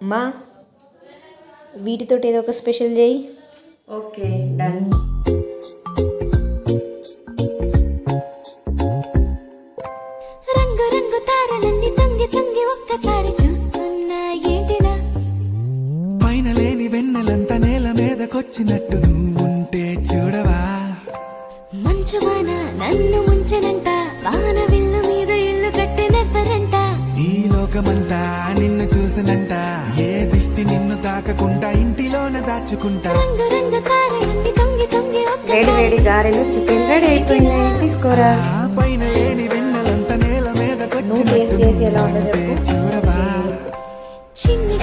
మా వీటితోటి ఏదో ఒక స్పెషల్ చేయి. Okay done. రంగు రంగు తారలన్నీ తొంగి తొంగి ఒక్కసారి చూస్తున్నా ఏంటిలా, పైన లేని వెన్నెలంతా నేల మీదకొచ్చినట్టు నువ్వుంటే చూడవా, మంచువాన నన్ను ముంచెనంట, వాన విల్లు మీద ఇల్లు కట్టినెవ్వరంట, ఈ లోకమంతా నిన్ను చూసినంట, ఏ దిష్టి నిన్ను తాకకుండా ఇంటిలోన దాచుకుంటా. రంగు రంగు తారలన్నీ తొంగి తొంగి వేడి వేడి గారెలు చికెన్ రెడీ అయిపోయినాయి, తీసుకోరా. ఆ పైన లేని వెన్నెలంతా నేల నువ్వు టేస్ట్ చేసి ఎలా ఉందో మీదకొచ్చినట్టు చెప్పు. చూడవా. చిన్ని